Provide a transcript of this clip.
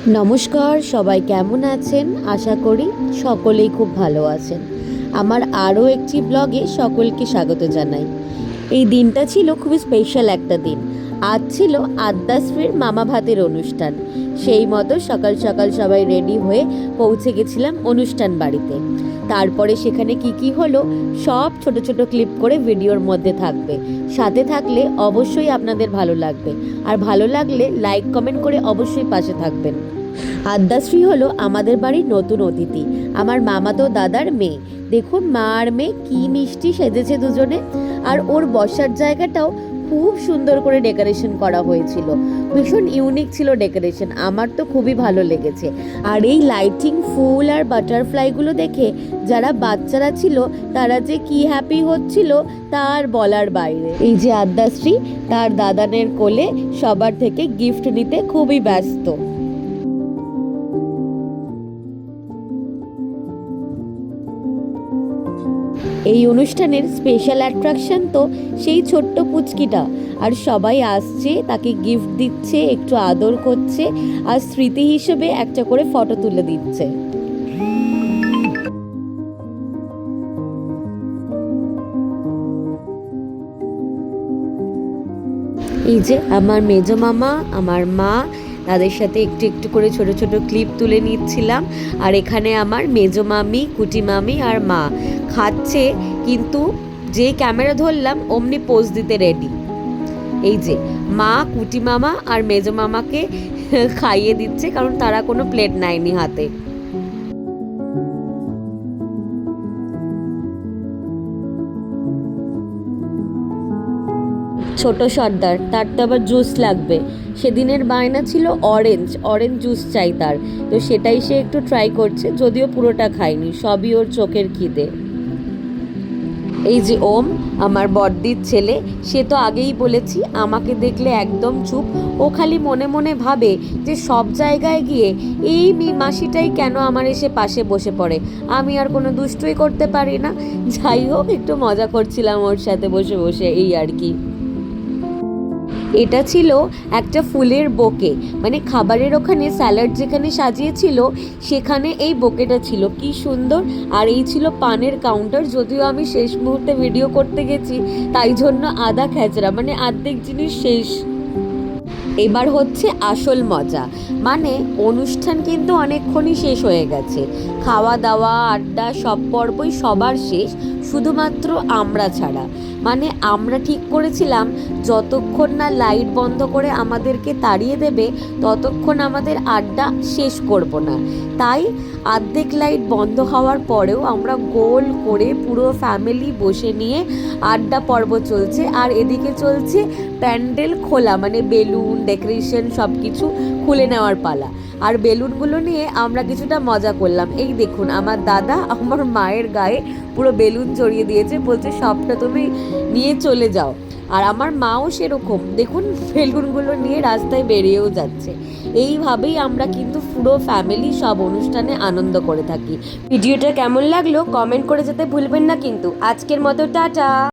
নমস্কার, সবাই কেমন আছেন? আশা করি সকলেই খুব ভালো আছেন। আমার আরও একটি ব্লগে সকলকে স্বাগত জানাই। এই দিনটা ছিল খুবই স্পেশাল একটা দিন। আজ ছিল আদ্যাশ্রীর মামা ভাতের অনুষ্ঠান। সেই মতো সকাল সকাল সবাই রেডি হয়ে পৌঁছে গেছিলাম অনুষ্ঠান বাড়িতে। তারপরে সেখানে কি হলো সব ছোট ছোট ক্লিপ করে ভিডিওর মধ্যে থাকবে। সাথে থাকলে অবশ্যই আপনাদের ভালো লাগবে, আর ভালো লাগলে লাইক কমেন্ট করে অবশ্যই পাশে থাকবেন। আদ্যাশ্রী হলো আমাদের বাড়ির নতুন অতিথি, আমার মামাতো দাদার মেয়ে। দেখুন মা আর মেয়ে কি মিষ্টি সেজেছে দুজনে। আর ওর বসার জায়গাটাও খুব সুন্দর করে ডেকোরেশন করা হয়েছিল, ভীষণ ইউনিক ছিল ডেকোরেশন, আমার তো খুবই ভালো লেগেছে। আর এই লাইটিং, ফুল আর বাটারফ্লাইগুলো দেখে যারা বাচ্চারা ছিল তারা যে কি হ্যাপি হচ্ছিল তার বলার বাইরে। এই যে আদ্যাশ্রী তার দাদানের কোলে সবার থেকে গিফট নিতে খুবই ব্যস্ত। এই অনুষ্ঠানের স্পেশাল অ্যাট্রাকশন তো সেই ছোট্ট পুচকিটা। আর সবাই আসছে, তাকে গিফট দিচ্ছে, একটু আদর করছে, আর স্মৃতি হিসেবে একটা করে ফটো তুলে দিচ্ছে। এই যে আমার মেজো মামা, আমার মা, তাদের সাথে একটু একটু করে ছোট ছোট ক্লিপ তুলে নিচ্ছিলাম। আর এখানে আমার মেজো মামি, কুটি মামি আর মা খাচ্ছে, কিন্তু যে ক্যামেরা ধরলাম অমনি পোজ দিতে রেডি। এই যে মা কুটি মামা আর মেজো মামাকে খাইয়ে দিচ্ছে, কারণ তারা কোনো প্লেট নেয়নি হাতে। ছোট সর্দার, তার তো আবার জুস লাগবে। সেদিনের বায়না ছিল অরেঞ্জ জুস চাই তার, তো সেটাই সে একটু ট্রাই করছে, যদিও পুরোটা খায়নি, সবই ওর চোখের খিদে। এই যে ওম, আমার বড়দির ছেলে, সে তো আগেই বলেছি আমাকে দেখলে একদম চুপ। ও খালি মনে মনে ভাবে যে সব জায়গায় গিয়ে এই মাসিটাই কেন আমার এসে পাশে বসে পড়ে, আমি আর কোনো দুষ্টুই করতে পারি না। যাই হোক, একটু মজা করছিলাম ওর সাথে বসে বসে, এই আর কি। এটা ছিল একটা ফুলের বোকে, মানে খাবারের ওখানে স্যালাড যেখানে সাজিয়েছিল সেখানে এই বোকেটা ছিল, কি সুন্দর। আর এই ছিল পানের কাউন্টার, যদিও আমি শেষ মুহূর্তে ভিডিও করতে গেছি, তাই জন্য আধা খেচড়া, মানে অর্ধেক জিনিস শেষ। এবার হচ্ছে আসল মজা, মানে অনুষ্ঠান কিন্তু অনেকক্ষণই শেষ হয়ে গেছে, খাওয়া দাওয়া আড্ডা সব পর্বই সবার শেষ, শুধুমাত্র আমরা ছাড়া। মানে আমরা ঠিক করেছিলাম যতক্ষণ না লাইট বন্ধ করে আমাদেরকে তাড়িয়ে দেবে ততক্ষণ আমাদের আড্ডা শেষ করব না। তাই অর্ধেক লাইট বন্ধ হওয়ার পরেও আমরা গোল করে পুরো ফ্যামিলি বসে নিয়ে আড্ডা পর্ব চলছে। আর এদিকে চলছে প্যান্ডেল খোলা, মানে বেলুন ডেকোরেশন সব কিছু খুলে নেওয়ার পালা। আর বেলুনগুলো নিয়ে আমরা কিছুটা মজা করলাম। এই দেখুন আমার দাদা আমার মায়ের গায়ে পুরো বেলুন জড়িয়ে দিয়েছে, বলছে সবটা তুমি নিয়ে চলে যাও। আর আমার মাও সেরকম, দেখুন বেলুনগুলো নিয়ে রাস্তায় বেরিয়েও যাচ্ছে। এইভাবেই আমরা কিন্তু পুরো ফ্যামিলি সব অনুষ্ঠানে আনন্দ করে থাকি। ভিডিওটা কেমন লাগলো কমেন্ট করে যেতে ভুলবেন না কিন্তু। আজকের মতো টাটা।